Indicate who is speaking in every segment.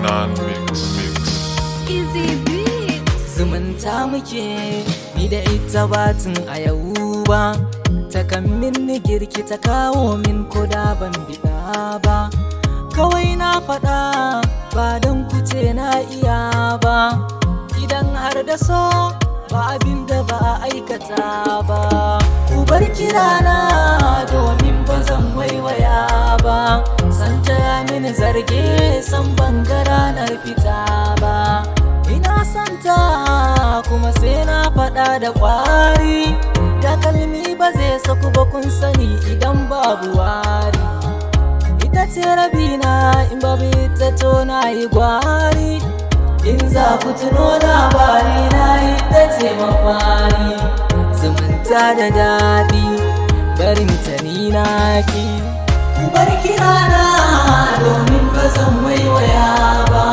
Speaker 1: Nan Mix.
Speaker 2: Easy beat.
Speaker 3: Zumunta muke ni da ita batun a yau ba, ta kan minni girki ta kawo min koda ban biɗa ba. Kawai na faɗa ba don kuce na iya ba, idan har da so ba abin da ba a aikata ba. Ku bar kirana domin ba zan waiwaya ba, san taya mini zarge san ban ga ranar fita ba. Ina santa kuma sai na faɗa da ƙwari, takalmi ba zai saku ba kun sani idan babu wari. Ita ce rabina in babu ita to na yi gwari, in za ku tuno labari na ita ce mafari. Zumunta da daɗi barin ta ni na ki, ku bar kirana domin ba zan waiwaya ba,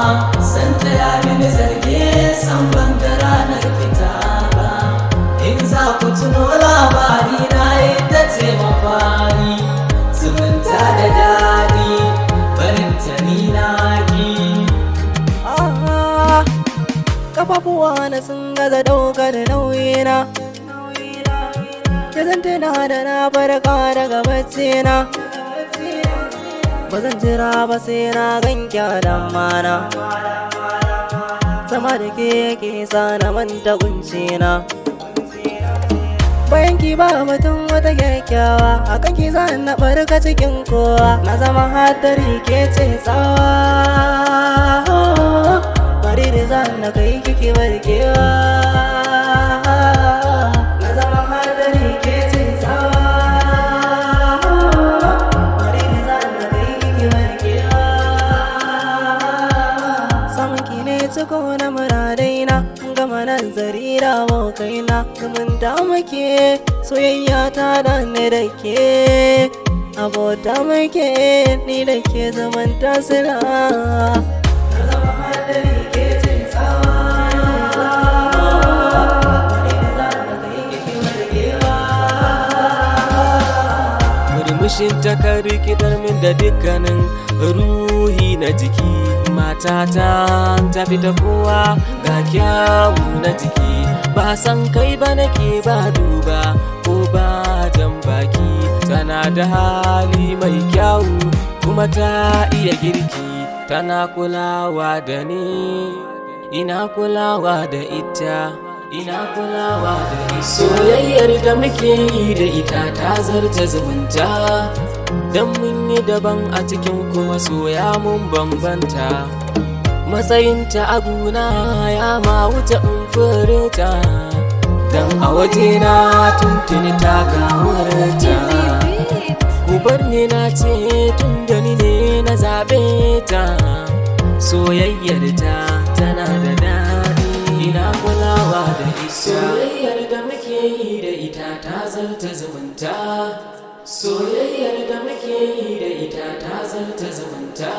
Speaker 3: san taya mini zarge san ban ga ranar fita ba. In za ku tuno labari na ita ce mafari. Zumunta da daɗi barin ta ni na ki. Kafafuwa na sun gaza ɗaukar nauyina, ya zantuna da na farka daga baccina. Ba zan jira ba sai na ganki a damana, sama da ke yake sa na manta kuncina. Bayan ki ba mutum wata kyakkyawa, a kan ki zan na barka cikin kowa. Na zama hadari ke ce tsawa, bari da zan na kai kiki barkewa. Na zama hadari ke ce tsawa, bari da zan na kai kiki barkewa. Samun ki ne ciko na muradaina, gama nazari da abokaina. Zumunta muke soyayya ta da ni da ke, abota muke ni da ke zumunta sila. Na zama hadari ke cin tsawa, bari da za na kai kiki warkewa. Murmushin ta kan rikitar min da dukkanin ruhi na jiki. Matata ta fita kowa ga kyawu na jiki, ba san kai ba nake ba duba ko ba jan baki. Tana da hali mai kyawu kuma ta iya girki, tana kulawa da ni ina kulawa da ita, ina kulawa da ita. Soyayyar da muke yi da ita ta zarta zumunta, dan mun yi daban a cikin kuma soya mun bambanta. Matsayinta a guna ya ma wuce in furta, dan a wajena tuntuni ta gawurta. Ku bar ni na ce tun da ni ne na zaɓe ta, soyayyar ta tana da daɗi ina kulawa da ita. Soyayyar da muke yi da ita ta zarta zumunta, soyayyar da muke yi da ita ta zarta zumunta.